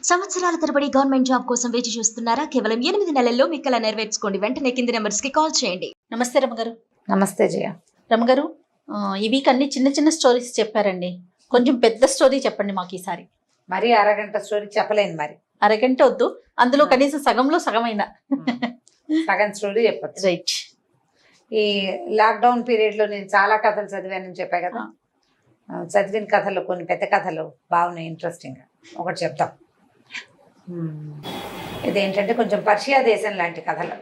సంవత్సరాల తరబడి government job కోసం వేచి చూస్తున్నారా? కేవలం 8 నెలల్లో మీ కల నెరవేర్చుకోండి. వెంటనే కింది నెంబర్స్ కి కాల్ చేయండి. నమస్తే రమగారు. నమస్తే జయ. రమగారు, ఈ వీక్ అన్ని చిన్న చిన్న స్టోరీస్ చెప్పారండి. కొంచెం పెద్ద స్టోరీ చెప్పండి మాకు ఈసారి. మరి అరగంట స్టోరీ చెప్పలేను. మరి అరగంట వద్దు, అందులో కనీసం సగంలో సగమైన సగం స్టోరీ చెప్పచ్చు. రైట్. ఈ లాక్డౌన్ పీరియడ్ లో నేను చాలా కథలు చదివానని చెప్పా కదా. చదివిన కథలు కొన్ని పెద్ద కథలు బాగున్నాయి, ఇంట్రెస్టింగ్ గా. ఒకటి చెప్తాం. ఇదేంటంటే కొంచెం పర్షియా దేశం లాంటి కథలు.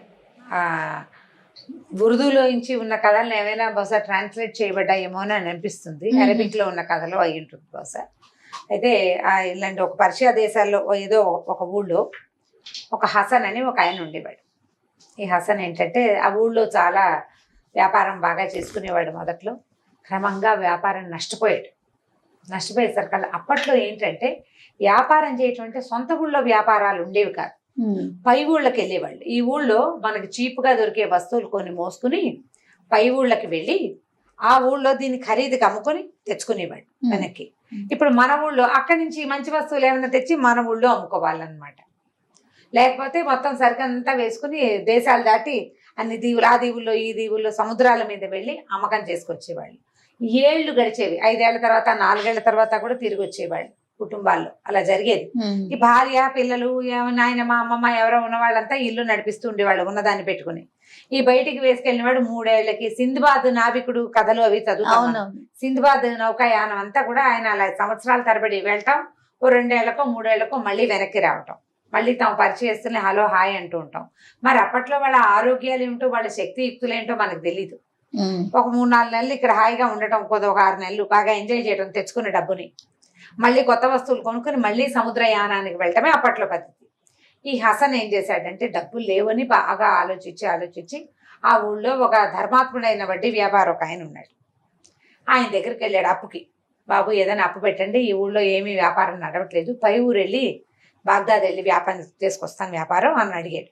ఉర్దూలోంచి ఉన్న కథలను ఏమైనా బహుశా ట్రాన్స్లేట్ చేయబడ్డాయేమో అని అనిపిస్తుంది. అరబిక్ లో ఉన్న కథలు అయి ఉంటుంది బహుశా. అయితే ఇలాంటి ఒక పర్షియా దేశాల్లో ఏదో ఒక ఊళ్ళో ఒక హసన్ అని ఒక ఆయన ఉండేవాడు. ఈ హసన్ ఏంటంటే ఆ ఊళ్ళో చాలా వ్యాపారం బాగా చేసుకునేవాడు. మొదట్లో క్రమంగా వ్యాపారం నష్టపోయేసరికి అప్పట్లో ఏంటంటే వ్యాపారం చేయటం అంటే సొంత ఊళ్ళో వ్యాపారాలు ఉండేవి కాదు, పై ఊళ్ళకి వెళ్ళేవాళ్ళు. ఈ ఊళ్ళో మనకి చీప్గా దొరికే వస్తువులు కొన్ని మోసుకుని పై ఊళ్ళకి వెళ్ళి ఆ ఊళ్ళో దీన్ని ఖరీదుకి అమ్ముకొని తెచ్చుకునేవాడు వెనక్కి. ఇప్పుడు మన ఊళ్ళో అక్కడి నుంచి మంచి వస్తువులు ఏమైనా తెచ్చి మన ఊళ్ళో అమ్ముకోవాలన్నమాట. లేకపోతే మొత్తం సరికంతా వేసుకుని దేశాలు దాటి అన్ని దీవులు, ఆ దీవుల్లో ఈ దీవుల్లో సముద్రాల మీద వెళ్ళి అమ్మకం చేసుకొచ్చేవాళ్ళు. ఏళ్ళు గడిచేవి. 5 ఏళ్ల తర్వాత 4 ఏళ్ల తర్వాత కూడా తిరిగి వచ్చేవాళ్ళు కుటుంబాల్లో. అలా జరిగేది. ఈ భార్య పిల్లలు నాయనమ్మ అమ్మమ్మ ఎవరో ఉన్న వాళ్ళంతా ఇల్లు నడిపిస్తూ ఉండేవాళ్ళు ఉన్నదాన్ని పెట్టుకుని. ఈ బయటికి వేసుకెళ్ళిన వాడు 3 ఏళ్లకి సింధుబాద్ నావికుడు కథలు అవి చదువుతాను. సింధుబాద్ నౌకాయానం అంతా కూడా ఆయన అలా సంవత్సరాల తరబడి వెళ్ళటం, ఓ 2 ఏళ్లకో 3 ఏళ్లకో మళ్ళీ వెనక్కి రావటం, మళ్ళీ తాము పరిచయస్తుల్ని హలో హాయ్ అంటూ ఉంటాం. మరి అప్పట్లో వాళ్ళ ఆరోగ్యాలు ఏమిటో వాళ్ళ శక్తియుక్తులు ఏంటో మనకు తెలీదు. ఒక 3-4 నెలలు ఇక్కడ హాయిగా ఉండటం, ఒక 6 నెలలు బాగా ఎంజాయ్ చేయడం, తెచ్చుకున్న డబ్బుని మళ్ళీ కొత్త వస్తువులు కొనుక్కొని మళ్ళీ సముద్రయానానికి వెళ్ళటమే అప్పట్లో పద్ధతి. ఈ హసన్ ఏం చేశాడంటే డబ్బులు లేవని బాగా ఆలోచించి ఆ ఊళ్ళో ఒక ధర్మాత్ముడైన వడ్డీ వ్యాపారం ఒక ఆయన ఉన్నాడు. ఆయన దగ్గరికి వెళ్ళాడు అప్పుకి. బాబు ఏదైనా అప్పు పెట్టండి, ఈ ఊళ్ళో ఏమీ వ్యాపారం నడవట్లేదు, పై ఊరు వెళ్ళి బాగ్దాద్ వెళ్ళి వ్యాపారం చేసుకొస్తాను వ్యాపారం అని అడిగాడు.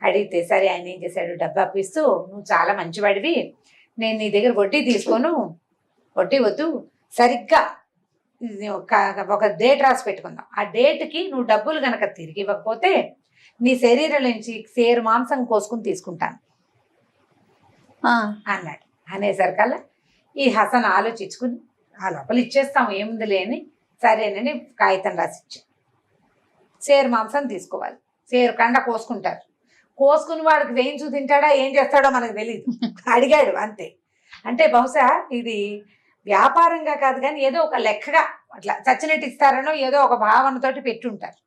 అడిగితే సరే ఆయన ఏం చేశాడు, డబ్బు అప్పిస్తూ నువ్వు చాలా మంచివాడివి, నేను నీ దగ్గర వడ్డీ తీసుకోను, వడ్డీ వద్దు, సరిగ్గా ఒక డేట్ రాసి పెట్టుకుందాం, ఆ డేట్కి నువ్వు డబ్బులు కనుక తిరిగి ఇవ్వకపోతే నీ శరీరం నుంచి సేరు మాంసం కోసుకుని తీసుకుంటాను అన్నాడు. అనేసరికల్లా ఈ హసన్ ఆలోచించుకుని ఆ లోపల ఇచ్చేస్తాం ఏముందిలే అని సరేనని కాగితం రాసి ఇచ్చాడు. సేరు మాంసం తీసుకోవాలి, సేరు కండ కోసుకుంటారు. కోసుకుని వాడికి వేయించు తింటాడా ఏం చేస్తాడో మనకు తెలియదు, అడిగాడు అంతే. అంటే బహుశా ఇది వ్యాపారంగా కాదు కానీ ఏదో ఒక లెక్కగా అట్లా చచ్చినట్టు ఇస్తారనో ఏదో ఒక భావనతోటి పెట్టుంటారు.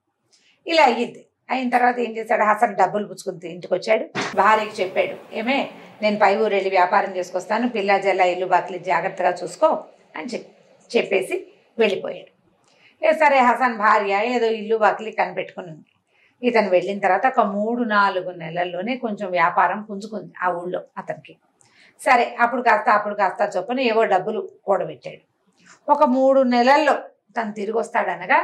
ఇలా అయ్యింది. అయిన తర్వాత ఏం చేశాడు, హసన్ డబ్బులు పుచ్చుకుని ఇంటికి వచ్చాడు. భార్యకి చెప్పాడు, ఏమే నేను పై ఊరు వెళ్ళి వ్యాపారం చేసుకొస్తాను, పిల్ల జల్ల ఇల్లు బాకిలి జాగ్రత్తగా చూసుకో అని చెప్పేసి వెళ్ళిపోయాడు. సరే హసన్ భార్య ఏదో ఇల్లు బాకిలి కనిపెట్టుకుని ఉంది. ఇతను వెళ్ళిన తర్వాత ఒక 3-4 నెలల్లోనే కొంచెం వ్యాపారం పుంజుకుంది ఆ ఊళ్ళో అతనికి. సరే అప్పుడు కాస్త చొప్పున ఏవో డబ్బులు కూడబెట్టాడు. ఒక 3 నెలల్లో తను తిరిగి వస్తాడనగా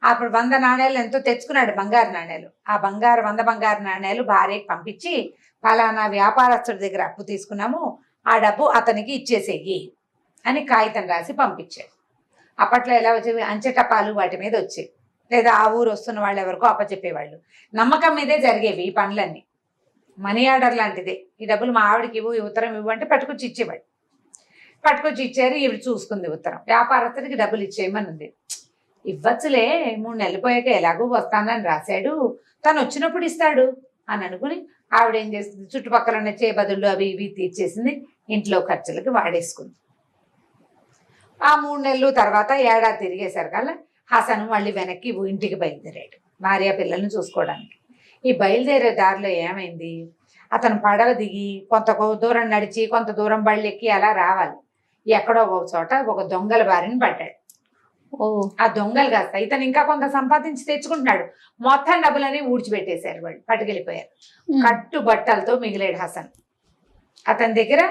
అప్పుడు 100 నాణేలు ఎంతో తెచ్చుకున్నాడు, బంగారు నాణేలు. ఆ 100 బంగారు నాణేలు భార్యకి పంపించి ఫలానా వ్యాపారస్తుడి దగ్గర అప్పు తీసుకున్నాము, ఆ డబ్బు అతనికి ఇచ్చేసేయి అని కాగితం రాసి పంపించాడు. అప్పట్లో ఎలా వచ్చేవి, అంచెటపాలు వాటి మీద వచ్చేవి, లేదా ఆ ఊరు వస్తున్న వాళ్ళు ఎవరికో అప్పచెప్పేవాళ్ళు. నమ్మకం మీదే జరిగేవి ఈ పనులన్నీ. మనీ ఆర్డర్ లాంటిదే. ఈ డబ్బులు మా ఆవిడకి ఇవ్వు, ఈ ఉత్తరం ఇవ్వు అంటే పట్టుకొచ్చి ఇచ్చేవాడు. పట్టుకొచ్చి ఇచ్చారు. ఈవిడ చూసుకుంది ఉత్తరం. వ్యాపారస్తుడికి డబ్బులు ఇచ్చేయమని ఉంది. ఇవ్వచ్చులే, 3 నెలలు పోయాక ఎలాగూ వస్తానని రాశాడు, తను వచ్చినప్పుడు ఇస్తాడు అని అనుకుని ఆవిడ ఏం చేసింది, చుట్టుపక్కల ఉన్న చేబదుళ్ళు అవి ఇవి తీర్చేసింది, ఇంట్లో ఖర్చులకి వాడేసుకుంది. ఆ 3 నెలలు తర్వాత ఏడాది తిరిగేసరికల్లా హసన్ మళ్ళీ వెనక్కి ఇంటికి బయలుదేరాడు భార్య పిల్లల్ని చూసుకోవడానికి. ఈ బయలుదేరే దారిలో ఏమైంది, అతను పడవ దిగి కొంత దూరం నడిచి కొంత దూరం బళ్ళు ఎక్కి అలా రావాలి. ఎక్కడో ఒక చోట ఒక దొంగల బారిన పడ్డాడు. ఆ దొంగలు కాస్త ఇతను ఇంకా కొంత సంపాదించి తెచ్చుకుంటున్నాడు. మొత్తం డబ్బులని ఊడ్చిపెట్టేశారు, వాళ్ళు పట్టుకెళ్ళిపోయారు. కట్టు బట్టలతో మిగిలాడు హసన్. అతని దగ్గర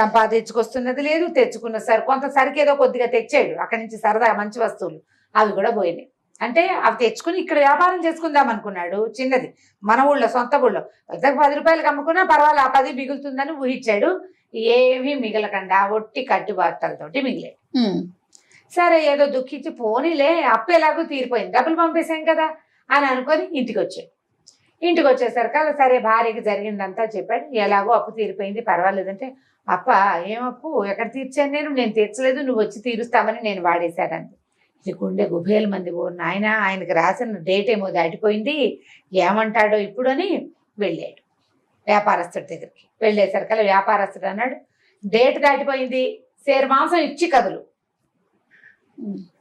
సంపాదించుకొస్తున్నది లేదు, తెచ్చుకున్న కొంత సరికి ఏదో కొద్దిగా తెచ్చాడు అక్కడి నుంచి, సరదా మంచి వస్తువులు అవి కూడా పోయినాయి. అంటే అవి తెచ్చుకుని ఇక్కడ వ్యాపారం చేసుకుందాం అనుకున్నాడు. చిన్నది మన ఊళ్ళో, సొంత ఊళ్ళో. పెద్దకు 10 రూపాయలకి అమ్ముకున్నా పర్వాలేదు, ఆ 10 మిగులుతుందని ఊహించాడు. ఏమీ మిగలకుండా ఒట్టి కట్టుబాటలతోటి మిగిలాడు. సరే ఏదో దుఃఖించి పోనీలే, అప్పు ఎలాగో తీరిపోయింది, డబ్బులు పంపేశాం కదా అని అనుకొని ఇంటికి వచ్చాడు. ఇంటికి వచ్చేసరికి సరే భార్యకి జరిగిందంతా చెప్పాడు. ఎలాగో అప్పు తీరిపోయింది, పర్వాలేదంటే, అప్ప ఏం అప్పు, ఎక్కడ తీర్చాను నేను తీర్చలేదు, నువ్వు వచ్చి తీరుస్తామని నేను వాడేశానంది. ఇది గుండె గుబేల మంది. ఓ నాయన, ఆయనకి రాసిన డేట్ ఏమో దాటిపోయింది, ఏమంటాడో ఇప్పుడు అని వెళ్ళాడు వ్యాపారస్తుడి దగ్గరికి. వెళ్ళేసరికల్లా వ్యాపారస్తుడు అన్నాడు, డేట్ దాటిపోయింది, సేరు మాంసం ఇచ్చి కదులు.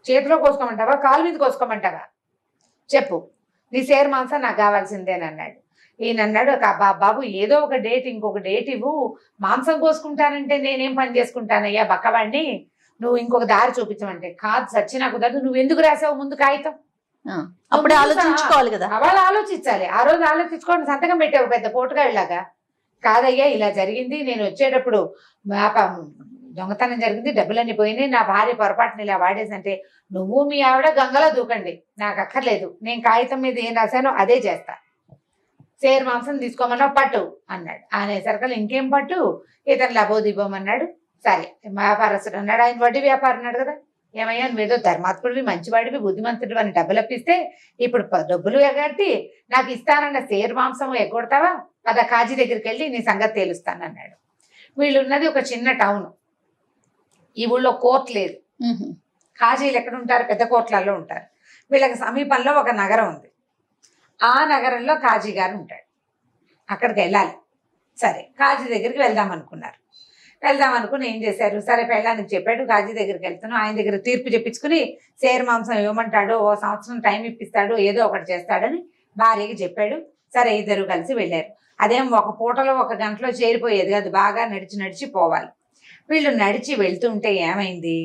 చేతిలో కోసుకోమంటావా, కాలు మీద కోసుకోమంటావా, చెప్పు, నీ సేరు మాంసం నాకు కావాల్సిందేనన్నాడు. ఈయన అన్నాడు, బాబు ఏదో ఒక డేట్, ఇంకొక డేట్ ఇవ్వు, మాంసం కోసుకుంటానంటే నేనేం పని చేసుకుంటానయ్యా బక్కవాడిని, నువ్వు ఇంకొక దారి చూపించమంటే. కాదు, సచ్చినా కుదరదు, నువ్వు ఎందుకు రాసావు ముందు కాగితం, అప్పుడే ఆలోచించుకోవాలి కదా. వాళ్ళు ఆలోచించాలి. ఆ రోజు ఆలోచించుకోండి, సంతకం పెట్టావు పెద్ద పోటుగాళ్ళలాగా. కాదయ్యా ఇలా జరిగింది, నేను వచ్చేటప్పుడు దొంగతనం జరిగింది, డబ్బులన్నీ పోయినాయి, నా భార్య పొరపాటుని ఇలా వాడేసంటే, నువ్వు మీ ఆవిడ గంగలో దూకండి, నాకు అక్కర్లేదు, నేను కాగితం మీద ఏం రాశానో అదే చేస్తా, సేరు మాంసం తీసుకోమన్నావు పట్టు అన్నాడు. అనేసరికల్ ఇంకేం పట్టు, ఇతను లబోదిబోమన్నాడు. సరే వ్యాపారస్తుడు అన్నాడు, ఆయన వడ్డీ వ్యాపారం అన్నాడు కదా, ఏమయ్యా నువ్వేదో ధర్మాత్ముడివి, మంచివాడివి, బుద్ధిమంతుడు అని డబ్బులు అప్పిస్తే ఇప్పుడు డబ్బులు ఎగట్టి నాకు ఇస్తానన్న సేరు మాంసం ఎగ్గొడతావా, అదా కాజీ దగ్గరికి వెళ్ళి నీ సంగతి తేలుస్తానన్నాడు. వీళ్ళు ఉన్నది ఒక చిన్న టౌన్, ఈ ఊళ్ళో కోర్టు లేదు. కాజీలు ఎక్కడ ఉంటారు, పెద్ద కోర్టులలో ఉంటారు. వీళ్ళకి సమీపంలో ఒక నగరం ఉంది, ఆ నగరంలో కాజీ గారు ఉంటాడు, అక్కడికి వెళ్ళాలి. సరే కాజీ దగ్గరికి వెళ్దాం అనుకుని ఏం చేశారు, సరే పెళ్ళానికి చెప్పాడు, కాజీ దగ్గరికి వెళ్తున్నాం, ఆయన దగ్గర తీర్పు చెప్పించుకుని సేరు మాంసం ఇవ్వమంటాడు, ఓ సంవత్సరం టైం ఇప్పిస్తాడు, ఏదో ఒకటి చేస్తాడని భార్యకి చెప్పాడు. సరే ఇద్దరు కలిసి వెళ్ళారు. అదేం ఒక పూటలో ఒక గంటలో చేరిపోయేది కాదు, బాగా నడిచి పోవాలి. వీళ్ళు నడిచి వెళ్తుంటే ఏమైంది,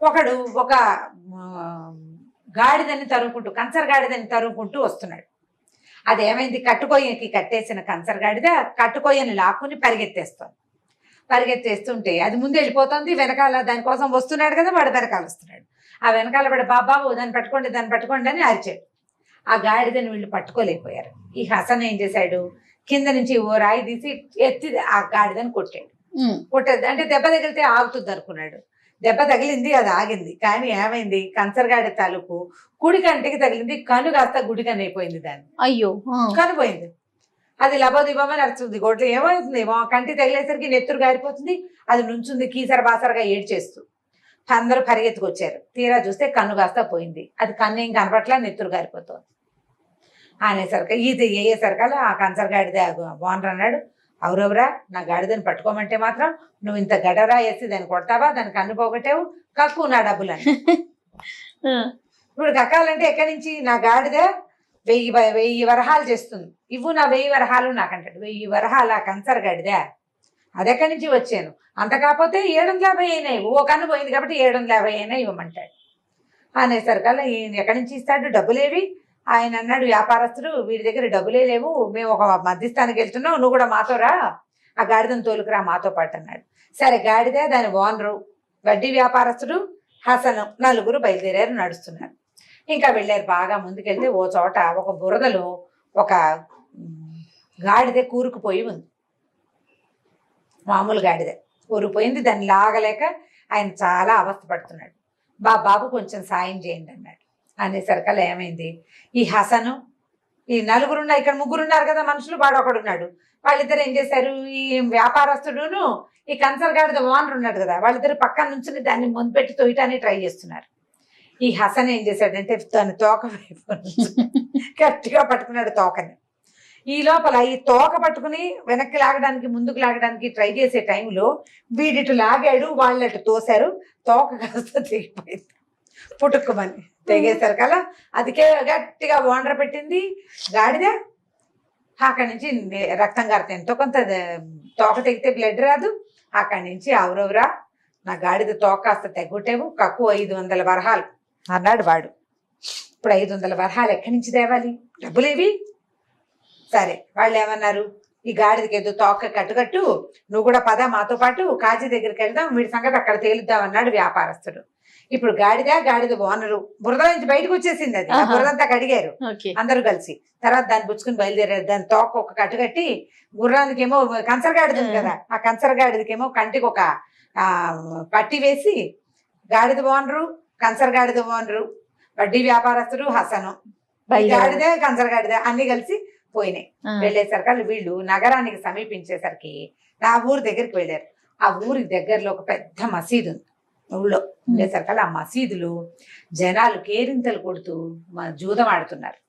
ఒకడు ఒక గాడిదని తరుముకుంటూ, కంచర గాడిదని తరుముకుంటూ వస్తున్నాడు. అదేమైంది, కట్టుకొయ్యకి కట్టేసిన కంచర గాడిద కట్టుకొయ్యని లాక్కుని పరిగెత్తేస్తుంటే అది ముందు వెళ్ళిపోతుంది, వెనకాల దానికోసం వస్తున్నాడు కదా, వాడు వెనకాల వస్తున్నాడు. ఆ వెనకాల వాడు బాబాబు దాన్ని పట్టుకోండి అని అరిచాడు. ఆ గాడిదని వీళ్ళు పట్టుకోలేకపోయారు. ఈ హసన్ ఏం చేశాడు, కింద నుంచి ఓ రాయి తీసి ఎత్తి ఆ గాడిదని కొట్టాడు. అంటే దెబ్బ తగిలితే ఆగుతుంది అనుకున్నాడు. దెబ్బ తగిలింది, అది ఆగింది. కానీ ఏమైంది, కంచరగాడి తాలూకు కుడి కంటికి తగిలింది, కను కాస్త గుడికని అయిపోయింది, దాన్ని అయ్యో కనిపోయింది. అది లబోదిబోమని అరుస్తుంది. గోట్లో ఏమవుతుంది, కంటి తగిలేసరికి నెత్తురు గారిపోతుంది, అది నుంచుంది కీసర బాసరగా ఏడ్చేస్తూ. అందరూ పరిగెత్తుకొచ్చారు. తీరా చూస్తే కన్ను కాస్త పోయింది, అది కన్ను ఏం కనపట్లా, నెత్తురు గారిపోతుంది. అనేసరికి ఇది అయ్యేసరికల్లా ఆ కంచరగాడిద ఓనర్ అన్నాడు, అవురవరా నా గాడిదని పట్టుకోమంటే మాత్రం నువ్వు ఇంత గడరా వేసి దాన్ని కొడతావా, దాన్ని కన్ను పోగొట్టావు, కక్కు నా డబ్బులని. ఇప్పుడు కక్కాలంటే ఎక్కడి నుంచి, నా గాడిద 1000 వరహాలు చేస్తుంది, ఇవ్వు నా 1000 వరహాలు నాకంటాడు. 1000 వరహాలు ఆ కంచర గాడిద, అది ఎక్కడి నుంచి వచ్చాను, అంత కాకపోతే 750 అయినాయి, ఓ కన్ను పోయింది కాబట్టి 750 అయినా ఇవ్వమంటాడు. అనేసరికల్లా ఈయన ఎక్కడి నుంచి ఇస్తాడు, డబ్బులేవి. ఆయన అన్నాడు వ్యాపారస్తుడు, వీడి దగ్గర డబ్బులే లేవు, మేము ఒక మధ్యస్థానికి వెళ్తున్నాం, నువ్వు కూడా మాతో రా, ఆ గాడిదను తోలుకురా మాతో పాటు అన్నాడు. సరే గాడిద, దాని ఓనరు, వడ్డీ వ్యాపారస్తుడు, హసను, నలుగురు బయలుదేరారు, నడుస్తున్నారు. ఇంకా వెళ్ళారు. బాగా ముందుకెళ్తే ఓ చోట ఒక బురదలో ఒక గాడిద కూరుకుపోయి ఉంది. మామూలు గాడిద కూరుకుపోయింది, దాన్ని లాగలేక ఆయన చాలా అవస్థ పడుతున్నాడు. బాబు కొంచెం సాయం చేయండి అన్నాడు. అనేసరికల్లా ఏమైంది, ఈ హసను, ఈ నలుగురున్నారు, ఇక్కడ ముగ్గురున్నారు కదా మనుషులు, వాడు ఒకడున్నాడు. వాళ్ళిద్దరు ఏం చేశారు, ఈ వ్యాపారస్తుడును ఈ కంచరగాడిద ఓనర్ ఉన్నాడు కదా, వాళ్ళిద్దరు పక్కన నుంచి దాన్ని ముందు పెట్టి తోయటానికి ట్రై చేస్తున్నారు. ఈ హసన్ ఏం చేశాడంటే తన తోక వైపు గట్టిగా పట్టుకున్నాడు తోకని. ఈ లోపల ఈ తోక పట్టుకుని వెనక్కి లాగడానికి ముందుకు లాగడానికి ట్రై చేసే టైంలో వీడిటు లాగాడు, వాళ్ళటు తోశారు, తోక కాస్త తెగిపోయింది. పుట్టుక్కుమని తెగేసరికల్లా అదికే గట్టిగా ఓనర్ పెట్టింది గాడిద. అక్కడి నుంచి రక్తం కారుతుంది, ఎంతో కొంత తోక తెగితే బ్లడ్ రాదు. అక్కడి నుంచి అవురవురా నా గాడిద తోక కాస్త తెగొట్టేవు, కక్కు 500 వరహాలు అన్నాడు వాడు. ఇప్పుడు 500 వరహాలు ఎక్కడి నుంచి తేవాలి, డబ్బులేవి. సరే వాళ్ళు ఏమన్నారు, ఈ గాడిదకి ఏదో తోక కట్టుకట్టు, నువ్వు కూడా పద మాతో పాటు కాజీ దగ్గరికి వెళ్దాం, వీడి సంగతి అక్కడ తేలుద్దాం అన్నాడు వ్యాపారస్తుడు. ఇప్పుడు గాడిద ఓనరు బురద నుంచి బయటకు వచ్చేసింది, అది బురదంతా కడిగారు అందరూ కలిసి. తర్వాత దాన్ని పుచ్చుకుని బయలుదేరారు. దాని తోక ఒక కట్టుకట్టి, గుర్రానికి ఏమో కంచరగాడిద ఉంది కదా, ఆ కంచరగాడిదకేమో కంటికి ఒక పట్టి వేసి, గాడిద ఓనరు, కంచరగాడిద ఓనరు, వడ్డీ వ్యాపారస్తుడు హసను గాడిదే కంచర గాడిదే అన్ని కలిసి పోయినాయి. వెళ్ళేసరికి వీళ్ళు నగరానికి సమీపించేసరికి నా ఊరు దగ్గరికి వెళ్ళారు. ఆ ఊరి దగ్గరలో ఒక పెద్ద మసీదు ఉంది. ఊళ్ళో ఉండేసరికి ఆ మసీదులు జనాలు కేరింతలు కొడుతూ జూదం ఆడుతున్నారు.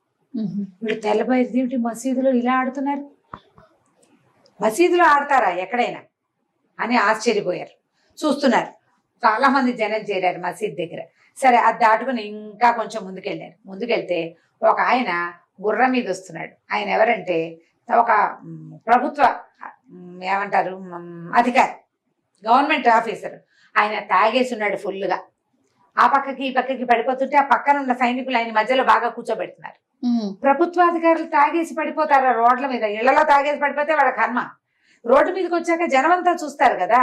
వీళ్ళు తెల్లబోయేది మసీదులో ఇలా ఆడుతున్నారు, మసీదులో ఆడతారా ఎక్కడైనా అని ఆశ్చర్యపోయారు. చూస్తున్నారు, చాలా మంది జనం చేరారు మసీద్ దగ్గర. సరే అది దాటుకుని ఇంకా కొంచెం ముందుకెళ్ళారు. ముందుకెళ్తే ఒక ఆయన గుర్రం మీద వస్తున్నాడు. ఆయన ఎవరంటే ఒక ప్రభుత్వ ఏమంటారు అధికారి, గవర్నమెంట్ ఆఫీసర్. ఆయన తాగేసి ఉన్నాడు ఫుల్గా. ఆ పక్కకి ఈ పక్కకి పడిపోతుంటే ఆ పక్కన ఉన్న సైనికులు ఆయన మధ్యలో బాగా కూర్చోబెడుతున్నారు. ప్రభుత్వాధికారులు తాగేసి పడిపోతారా రోడ్ల మీద? ఇళ్లలో తాగేసి పడిపోతే వాళ్ళ కర్మ. రోడ్డు మీదకి వచ్చాక జనం అంతా చూస్తారు కదా,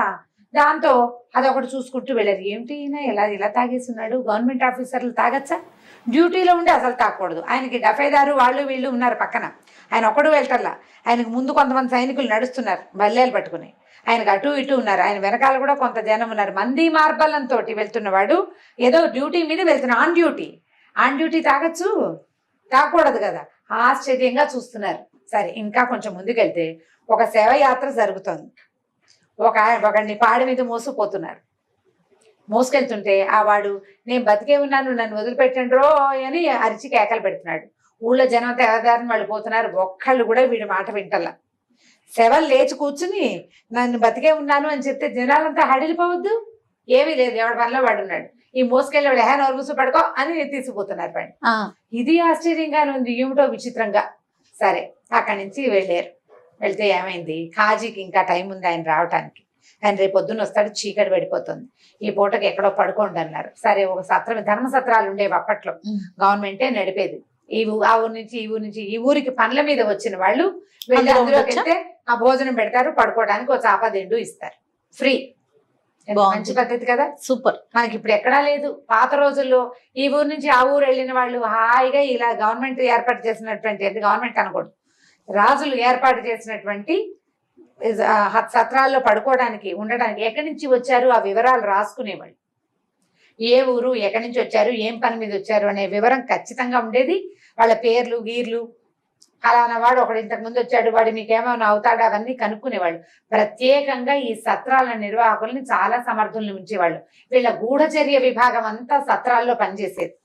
దాంతో అదొకటి చూసుకుంటూ వెళ్ళారు. ఏమిటి ఇలా తాగేసి ఉన్నాడు, గవర్నమెంట్ ఆఫీసర్లు తాగచ్చా? డ్యూటీలో ఉండి అసలు తాగకూడదు. ఆయనకి డఫేదారు వాళ్ళు వీళ్ళు ఉన్నారు పక్కన, ఆయన ఒకడు వెళ్ళటల్లా. ఆయనకు ముందు కొంతమంది సైనికులు నడుస్తున్నారు బల్లేలు పట్టుకుని, ఆయనకు అటు ఇటు ఉన్నారు. ఆయన వెనకాల కూడా కొంత జనం ఉన్నారు. మంది మార్బలంతో వెళ్తున్నవాడు ఏదో డ్యూటీ మీద వెళ్తున్నా, ఆన్ డ్యూటీ తాగొచ్చు, తాగకూడదు కదా, ఆశ్చర్యంగా చూస్తున్నారు. సరే ఇంకా కొంచెం ముందుకెళ్తే ఒక శవయాత్ర జరుగుతుంది. ఒకడిని పాడి మీద మోసుకుపోతున్నారు. మోసుకెళ్తుంటే ఆ వాడు నేను బతికే ఉన్నాను, నన్ను వదిలిపెట్టండి రో అని అరిచి కేకలు పెడుతున్నాడు. ఊళ్ళో జనం తెవదారిని వాళ్ళు పోతున్నారు. ఒక్కళ్ళు కూడా వీడి మాట వింటల్లా. శవలు లేచి కూర్చుని నన్ను బతికే ఉన్నాను అని చెప్తే జనాలంతా హడిలిపోవద్దు, ఏమీ లేదు, ఎవడి పనిలో వాడు ఉన్నాడు. ఈ మోసుకెళ్ళి వాడు నోరుమూసు పడుకో అని తీసుకుపోతున్నారు వాడిని. ఇది ఆశ్చర్యంగానే ఉంది, ఏమిటో విచిత్రంగా. సరే అక్కడి నుంచి వెళ్ళారు. వెళ్తే ఏమైంది, కాజీకి ఇంకా టైం ఉంది ఆయన రావటానికి. ఆయన రేపు పొద్దున్న వస్తాడు, చీకటి పడిపోతుంది, ఈ పూటకి ఎక్కడో పడుకోండి అన్నారు. సరే ఒక సత్రం, ధర్మ సత్రాలు ఉండేవి అప్పట్లో, గవర్నమెంటే నడిపేది. ఆ ఊరు నుంచి ఈ ఊరికి పనుల మీద వచ్చిన వాళ్ళు వెళ్ళి అందులోకి వెళ్తే ఆ భోజనం పెడతారు, పడుకోవడానికి ఒక చాప దిండు ఇస్తారు ఫ్రీ. మంచి పద్ధతి కదా, సూపర్. మనకి ఇప్పుడు ఎక్కడా లేదు. పాత రోజుల్లో ఈ ఊరు నుంచి ఆ ఊరు వెళ్ళిన వాళ్ళు హాయిగా ఇలా గవర్నమెంట్ ఏర్పాటు చేసినటువంటి, గవర్నమెంట్ అనకూడదు, రాజులు ఏర్పాటు చేసినటువంటి సత్రాల్లో పడుకోవడానికి ఉండడానికి ఎక్కడి నుంచి వచ్చారు ఆ వివరాలు రాసుకునేవాళ్ళు. ఏ ఊరు, ఎక్కడి నుంచి వచ్చారు, ఏం పని మీద వచ్చారు అనే వివరం ఖచ్చితంగా ఉండేది. వాళ్ళ పేర్లు గీర్లు, అలానా వాడు ఒకడు ఇంతకు ముందు వచ్చాడు, వాడు మీకేమైనా అవుతాడు, అవన్నీ కనుక్కునేవాళ్ళు. ప్రత్యేకంగా ఈ సత్రాల నిర్వాహకుల్ని చాలా సమర్థుల్ని ఉంచేవాళ్ళు. వీళ్ళ గూఢచర్య విభాగం అంతా సత్రాల్లో పనిచేసేది.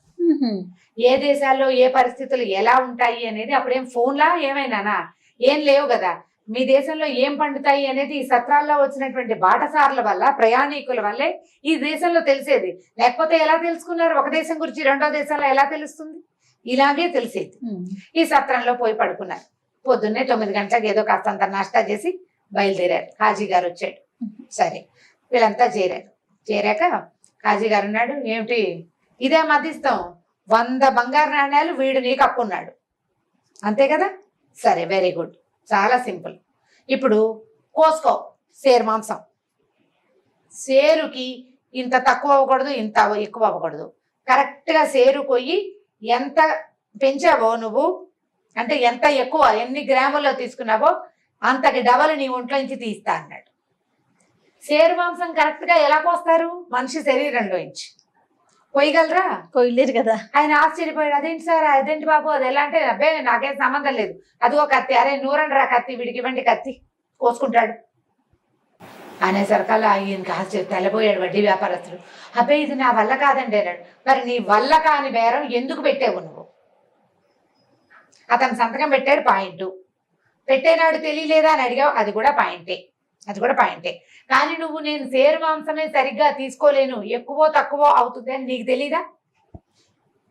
ఏ దేశాల్లో ఏ పరిస్థితులు ఎలా ఉంటాయి అనేది అప్పుడేం ఫోన్లా ఏమైనానా ఏం లేవు కదా. మీ దేశంలో ఏం పండుతాయి అనేది ఈ సత్రాల్లో వచ్చినటువంటి బాటసార్ల వల్ల, ప్రయాణికుల వల్లే ఈ దేశంలో తెలిసేది. లేకపోతే ఎలా తెలుసుకున్నారు? ఒక దేశం గురించి రెండో దేశంలో ఎలా తెలుస్తుంది? ఇలాగే తెలిసేది. ఈ సత్రంలో పోయి పడుకున్నారు. పొద్దున్నే 9 గంటలకు ఏదో కాస్తంత నాష్టా చేసి బయలుదేరారు. కాజీ గారు వచ్చాడు. సరే వీళ్ళంతా చేరాక కాజీ గారు ఉన్నాడు, ఏమిటి ఇదే మధ్యస్థం, 100 బంగారు నాణ్యాలు వీడు నీకు అప్పున్నాడు, అంతే కదా? సరే వెరీ గుడ్, చాలా సింపుల్. ఇప్పుడు కోసుకో సేరు మాంసం. సేరుకి ఇంత తక్కువ అవ్వకూడదు, ఇంత ఎక్కువ అవ్వకూడదు. కరెక్ట్గా సేరు కొయ్యి ఎంత పెంచావో నువ్వు, అంటే ఎంత ఎక్కువ ఎన్ని గ్రాముల్లో తీసుకున్నావో అంతకి డబల్ నీ ఒంట్లో నుంచి తీస్తా అన్నాడు. సేరు మాంసం కరెక్ట్గా ఎలా కోస్తారు? మనిషి శరీరంలో నుంచి కొయ్యగలరా? కొయ్యలేరు కదా. ఆయన ఆశ్చర్యపోయాడు. అదేంటి సార్, అదేంటి బాబు, అది ఎలా అంటే? అబ్బే నాకేం సంబంధం లేదు, అదిగో కత్తి, అరే నూరండి రా కత్తి, వీడికి ఇవ్వండి కత్తి, కోసుకుంటాడు అనేసరికల్లా ఈయనకి ఆశ్చర్యం. తెల్లబోయాడు వడ్డీ వ్యాపారస్తుడు. అబ్బే ఇది నా వల్ల కాదండి అన్నాడు. మరి నీ వల్ల కాని బేరం ఎందుకు పెట్టావు నువ్వు? అతను సంతకం పెట్టాడు, పాయింట్. పెట్టేనాడు తెలియలేదా అని అడిగావు, అది కూడా పాయింటే. కానీ నువ్వు నేను సేరు మాంసమే సరిగ్గా తీసుకోలేను, ఎక్కువో తక్కువో అవుతుంది అని నీకు తెలీదా?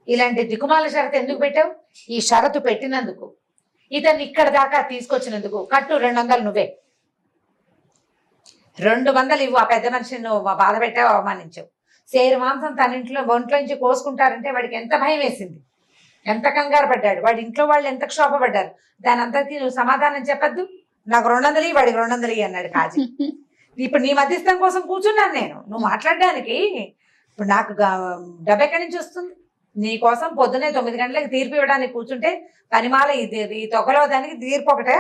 ఇలాంటి దిక్కుమాల షరతు ఎందుకు పెట్టావు? ఈ షరతు పెట్టినందుకు, ఇతన్ని ఇక్కడ దాకా తీసుకొచ్చినందుకు కట్టు 200 నువ్వే. 200 ఇవ్వు. ఆ పెద్ద మనిషిని నువ్వు బాధ పెట్టావు, అవమానించావు. సేరు మాంసం తన ఒంట్లో నుంచి కోసుకుంటారంటే వాడికి ఎంత భయం వేసింది, ఎంత కంగారు పడ్డాడు. వాడి ఇంట్లో వాళ్ళు ఎంత క్షోభపడ్డారు. దాని అంతటికీ నువ్వు సమాధానం చెప్పద్దు. నాకు 200 వాడికి 200 అన్నాడు కాజీ. ఇప్పుడు నీ మధ్యస్థం కోసం కూర్చున్నాను నేను, నువ్వు మాట్లాడడానికి. ఇప్పుడు నాకు డబ్బు ఎక్కడి నుంచి వస్తుంది? నీ కోసం పొద్దునే 9 గంటలకు తీర్పు ఇవ్వడానికి కూర్చుంటే పనిమాల ఈ తొక్కలో దానికి తీర్పు ఒకటే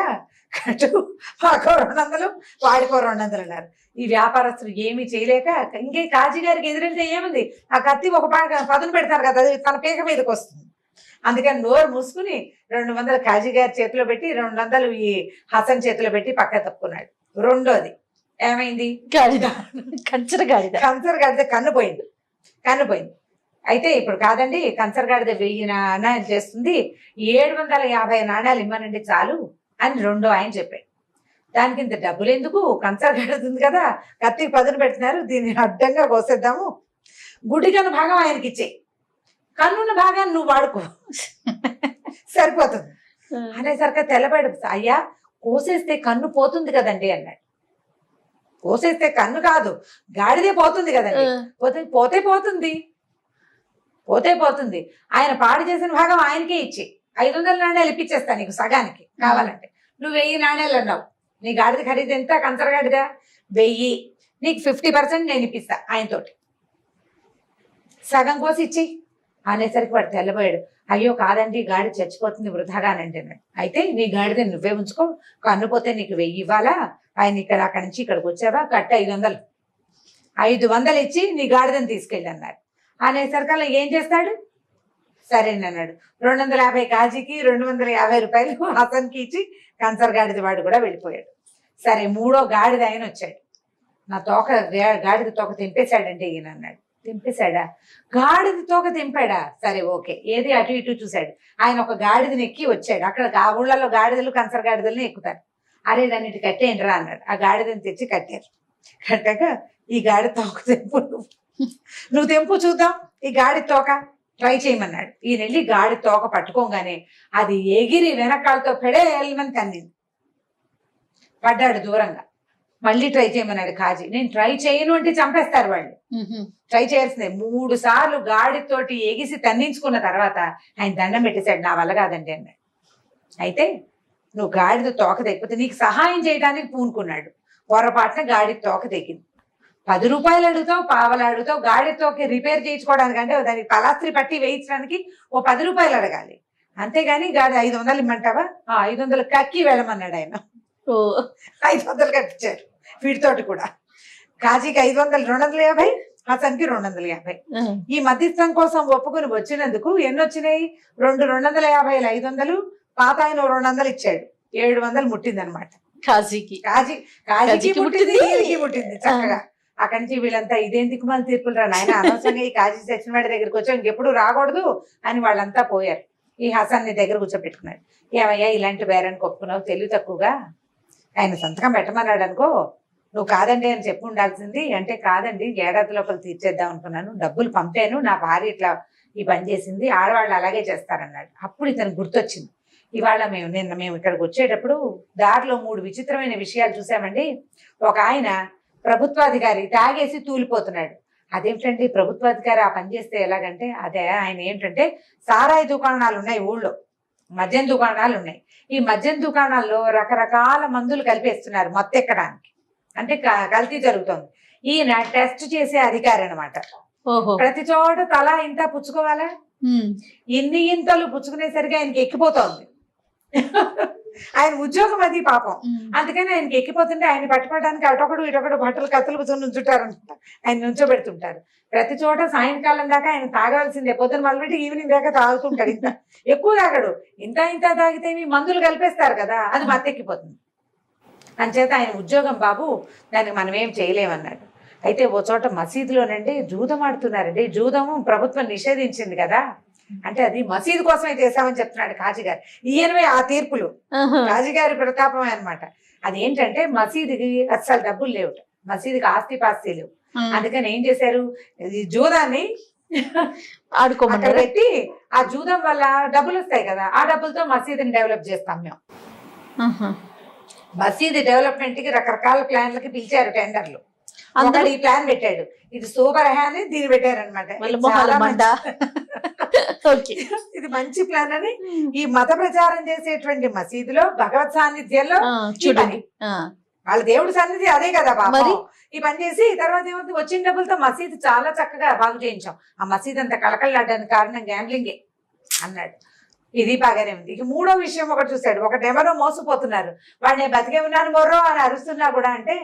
కట్టు, మాకో 200 వాడికో 200 అన్నారు. ఈ వ్యాపారస్తులు ఏమీ చేయలేక ఇంకే కాజీ గారికి ఎదురెళ్తే ఏముంది, ఆ కత్తి ఒక పదును పెడతారు కదా, అది తన పీక మీదకి వస్తుంది. అందుకని నోరు మూసుకుని 200 కాజీ గారి చేతిలో పెట్టి 200 ఈ హసన్ చేతిలో పెట్టి పక్క తప్పుకున్నాడు. రెండోది ఏమైంది, గాడిద, కంచర గాడిద. కంచర్ గాడిద కన్ను పోయింది. అయితే ఇప్పుడు కాదండి, కంచర్ గాడిద 1000 నాణ్యాలు చేస్తుంది, 750 నాణ్యాలు ఇమ్మనండి చాలు అని రెండో ఆయన చెప్పాడు. దానికి ఇంత డబ్బులు ఎందుకు, కంచర్ గాడిద ఉంది కదా, కత్తికి పదును పెడుతున్నారు, దీన్ని అడ్డంగా కోసేద్దాము, గుడి కన్ను భాగం ఆయనకి ఇచ్చే, కన్నున్న భాగాన్ని నువ్వు వాడుకో సరిపోతుంది అనేసరికి తెల్లబడి, అయ్యా కోసేస్తే కన్ను పోతుంది కదండి అన్నాడు. కోసేస్తే కన్ను కాదు, గాడిదే పోతుంది కదండి. పోతే పోతుంది. ఆయన పాడు చేసిన భాగం ఆయనకే ఇచ్చి 500 నాణ్యాలు ఇప్పించేస్తా నీకు సగానికి కావాలంటే. నువ్వు 1000 నాణ్యాలు అన్నావు, నీ గాడిద ఖరీదు ఎంత, కంచర గాడిద 1000, నీకు 50% నేను ఇప్పిస్తా ఆయనతోటి, సగం కోసి ఇచ్చి అనేసరికి వాడు తెల్లబోయాడు. అయ్యో కాదండి, గాడి చచ్చిపోతుంది వృధాగానంటే. అయితే నీ గాడిద నువ్వే ఉంచుకో, కన్నుపోతే నీకు 1000 ఇవ్వాలా, ఆయన ఇక్కడ అక్కడి నుంచి ఇక్కడికి వచ్చావా, కట్ట 500 ఇచ్చి నీ గాడిదని తీసుకెళ్ళి అన్నాడు. అనేసరికల్లా ఏం చేస్తాడు, సరేనన్నాడు. 250 కాజీకి 250 రూపాయలు హసన్కి ఇచ్చి కంచర్ గాడిద వాడు కూడా వెళ్ళిపోయాడు. సరే మూడో గాడిద ఆయన వచ్చాడు. నా గాడిద తోక తెంపేశాడంటే ఈయన అన్నాడు. తెంపేశాడా, గాడిద తోక తెంపాడా, సరే ఓకే, ఏది అటు ఇటు చూశాడు. ఆయన ఒక గాడిదని ఎక్కి వచ్చాడు. అక్కడ ఊళ్ళలో గాడిదలు కంచర్ గాడిదలని ఎక్కుతారు. అరే దాన్ని ఇటు కట్టేయండి రా అన్నాడు. ఆ గాడిదని తెచ్చి కట్టారు. కట్టాక ఈ గాడి తోక తెంపు, నువ్వు తెంపు చూద్దాం ఈ గాడి తోక, ట్రై చేయమన్నాడు. ఈయన వెళ్ళి గాడి తోక పట్టుకోగానే అది ఎగిరి వెనకాలతో పెడేమని తన్నింది. పడ్డాడు దూరంగా. మళ్ళీ ట్రై చేయమన్నాడు కాజీ. నేను ట్రై చేయను అంటే చంపేస్తారు వాళ్ళు, ట్రై చేయాల్సిందే. 3 సార్లు గాడితోటి ఎగిసి తన్నించుకున్న తర్వాత ఆయన దండం పెట్టేశాడు, నా వల్ల కాదండి అన్నాడు. అయితే నువ్వు గాడిద తోక తెగిపోతే నీకు సహాయం చేయడానికి పూనుకున్నాడు. పొరపాటున గాడి తోక తెగింది. 10 రూపాయలు అడుగుతావు, పావలు అడుగుతావు, గాడి తోక రిపేర్ చేయించుకోవడానికి, అంటే దానికి పలాస్త్రి పట్టి వేయించడానికి ఓ 10 రూపాయలు అడగాలి, అంతేగాని గాడి 500 ఇమ్మంటావా, 500 కక్కి వెళ్ళమన్నాడు ఆయన. 500 కట్టించారు వీటితోటి కూడా. కాజీకి 500, 250, హసన్కి 250. ఈ మధ్యస్థం కోసం ఒప్పుకుని వచ్చినందుకు ఎన్ని వచ్చినాయి, 250, 500, పాత ఆయన 200 ఇచ్చాడు, 700 ముట్టింది అనమాట కాజీకి ముట్టింది చక్కగా. అక్కడి నుంచి వీళ్ళంతా ఇదేం దిక్కుమాల తీర్పులు రా నాయన, అనవసరంగా ఈ కాజీ చచ్చిన వాడి దగ్గరికి వచ్చావు, ఇంకెప్పుడు రాకూడదు అని వాళ్ళంతా పోయారు. ఈ హసన్ని దగ్గర కూర్చోబెట్టుకున్నాడు. ఏమయ్యా ఇలాంటి బేరానికి ఒప్పుకున్నావు, తెలివి తక్కువగా, ఆయన సంతకం పెట్టమన్నాడు అనుకో, నువ్వు కాదండి అని చెప్పి ఉండాల్సింది. అంటే కాదండి, ఏడాది లోపల తీర్చేద్దాం అనుకున్నాను, డబ్బులు పంపాను, నా భార్య ఇట్లా ఈ పని చేసింది, ఆడవాళ్ళు అలాగే చేస్తారన్నాడు. అప్పుడు ఇతను గుర్తొచ్చింది. ఇవాళ మేము ఇక్కడికి వచ్చేటప్పుడు దారిలో 3 విచిత్రమైన విషయాలు చూసామండి. ఒక ఆయన ప్రభుత్వాధికారి తాగేసి తూలిపోతున్నాడు. అదేమిటండి ప్రభుత్వాధికారి ఆ పని చేస్తే ఎలాగంటే, అదే ఆయన ఏంటంటే సారాయి దుకాణాలు ఉన్నాయి ఊళ్ళో, మద్యం దుకాణాలు ఉన్నాయి. ఈ మద్యం దుకాణాల్లో రకరకాల మందులు కలిపేస్తున్నారు మత్తెక్కడానికి, అంటే కల్తీ జరుగుతుంది. ఈయన టెస్ట్ చేసే అధికారి అనమాట. ప్రతి చోట తలా ఇంత పుచ్చుకోవాలా, ఇన్ని ఇంతలు పుచ్చుకునేసరికి ఆయనకి ఎక్కిపోతోంది. ఆయన ఉద్యోగం అది పాపం, అందుకని ఆయనకి ఎక్కిపోతుంటే ఆయన పట్టుకోవడానికి అటొకడు ఇటొకడు బట్టలు కత్తులు కూర్చొని నుంచుంటారనమాట. ఆయన నుంచోబెడుతుంటారు ప్రతి చోట. సాయంకాలం దాకా ఆయన తాగవలసిందే, పొద్దున మొదలుపెట్టి ఈవినింగ్ దాకా తాగుతుంటాడు. ఇంత ఎక్కువ తాగడు, ఇంత తాగితే మందులు కలిపేస్తారు కదా, అది మత్తెక్కిపోతుంది. అంచేత ఆయన ఉద్యోగం బాబు, దానికి మనం ఏం చేయలేమన్నాడు. అయితే ఓ చోట మసీదులోనండి జూదం ఆడుతున్నారండి. జూదము ప్రభుత్వం నిషేధించింది కదా, అంటే అది మసీదు కోసమే చేశామని చెప్తున్నాడు కాజీ గారు. ఈయనవే ఆ తీర్పులు, కాజీ గారి ప్రతాపమే అనమాట. అదేంటంటే మసీదుకి అస్సలు డబ్బులు లేవు, మసీదుకి ఆస్తి పాస్తి లేవు. అందుకని ఏం చేశారు, ఈ జూదాన్ని ఆడుకోమని పెట్టి, ఆ జూదం వల్ల డబ్బులు వస్తాయి కదా, ఆ డబ్బులతో మసీదుని డెవలప్ చేస్తాం మేము. మసీదు డెవలప్మెంట్ కి రకరకాల ప్లాన్లకి పిలిచారు టెండర్లు. ఒకటి ఈ ప్లాన్ పెట్టాడు, ఇది సూపర్ అని దీన్ని పెట్టారనమాట. ఇది మంచి ప్లాన్ అని ఈ మత ప్రచారం చేసేటువంటి మసీదులో భగవత్ సాన్నిధ్యంలో చూడాలి, వాళ్ళ దేవుడి సన్నిధి అదే కదా బాబు. ఈ పని చేసి తర్వాత ఏమవుతుంది, వచ్చిన డబ్బులతో మసీదు చాలా చక్కగా బాగు చేయించాం. ఆ మసీదు అంత కళకళలాడడానికి కారణం గ్యాంబ్లింగే అన్నాడు. ఇది బాగానే ఉంది. ఇక మూడో విషయం ఒకటి చూశాడు. ఒకటెవరో మోసపోతున్నారు, వాడిని బతికే ఉన్నాను మొర్రో అని అరుస్తున్నా కూడా. అంటే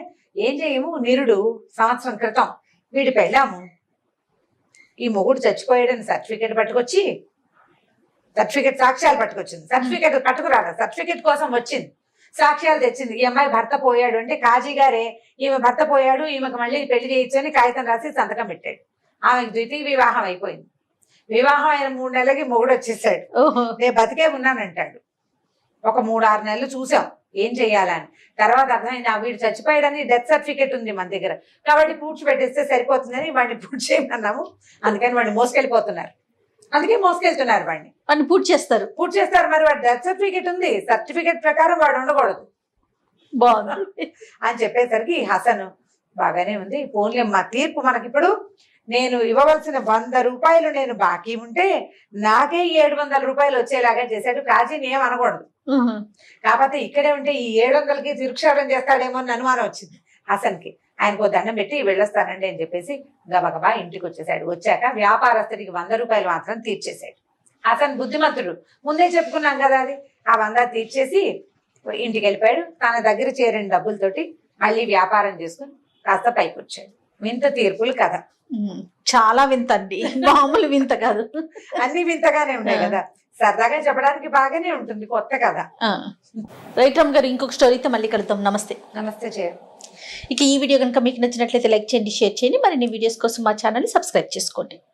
ఏం చేయము, నిరుడు సంవత్సరం క్రితం వీడి పెళ్ళాము, ఈ మొగుడు చచ్చిపోయాడని సర్టిఫికేట్ పట్టుకొచ్చి సర్టిఫికేట్ సాక్ష్యాలు పట్టుకొచ్చింది. సర్టిఫికేట్ పట్టుకురాలి, సర్టిఫికేట్ కోసం వచ్చింది, సాక్ష్యాలు తెచ్చింది. ఈ అమ్మాయి భర్త పోయాడు అంటే కాజీ గారే ఈమె భర్త పోయాడు, ఈమెకు మళ్ళీ పెళ్లి చేయొచ్చు అని కాగితం రాసి సంతకం పెట్టాడు. ఆమెకు ద్వితీయ వివాహం అయిపోయింది. వివాహం అయిన 3 నెలలకి మొగుడు వచ్చేసాడు. నేను బతికే ఉన్నానంటాడు. ఒక 3-6 నెలలు చూసాం ఏం చెయ్యాలని. తర్వాత అర్థమైంది వీడు చచ్చిపోయాడని డెత్ సర్టిఫికేట్ ఉంది మన దగ్గర, కాబట్టి పూడ్చి పెట్టేస్తే సరిపోతుందని వాడిని పూడ్చి చేయమన్నాము. అందుకని వాడిని మోసుకెళ్ళిపోతున్నారు. అందుకే మోసుకెళ్తున్నారు వాడిని. వాడిని పూర్తి చేస్తారు. పూర్తి చేస్తారు. మరి వాడు డెత్ సర్టిఫికేట్ ఉంది, సర్టిఫికేట్ ప్రకారం వాడు ఉండకూడదు బాగుంది అని చెప్పేసరికి హసన్ బాగానే ఉంది, పోన్లే మా తీర్పు మనకి ఇప్పుడు నేను ఇవ్వవలసిన 100 రూపాయలు నేను బాకీ ఉంటే నాకే 700 రూపాయలు వచ్చేలాగా చేశాడు. కాజీని ఏం అనకూడదు. కాకపోతే ఇక్కడే ఉంటే ఈ 700కి తిరుక్షేపం చేస్తాడేమో అని అనుమానం వచ్చింది హసన్కి. ఆయనకు దండం పెట్టి వెళ్ళొస్తానండి అని చెప్పేసి గబగబా ఇంటికి వచ్చేసాడు. వచ్చాక వ్యాపారస్తుడికి 100 రూపాయలు మాత్రం తీర్చేశాడు. హసన్ బుద్ధిమంతుడు, ముందే చెప్పుకున్నాం కదా అది. ఆ 100 తీర్చేసి ఇంటికి వెళ్ళిపోయాడు. తన దగ్గర చేరిన డబ్బులతోటి మళ్ళీ వ్యాపారం చేసుకుని కాస్త పైకి వచ్చాడు. వింత తీర్పులు కథ. చాలా వింత అండి, మామూలు వింత కాదు. అన్ని వింతగానే ఉన్నాయి కదా, సరదాగా చెప్పడానికి బాగానే ఉంటుంది, కొత్త కథ. రైట్ రామ్ గారు, ఇంకొక స్టోరీతో మళ్ళీ కలుద్దాం. నమస్తే. నమస్తే చేయ. ఇక ఈ వీడియో కనుక మీకు నచ్చినట్లయితే లైక్ చేయండి, షేర్ చేయండి. మరిన్ని వీడియోస్ కోసం మా ఛానల్ సబ్స్క్రైబ్ చేసుకోండి.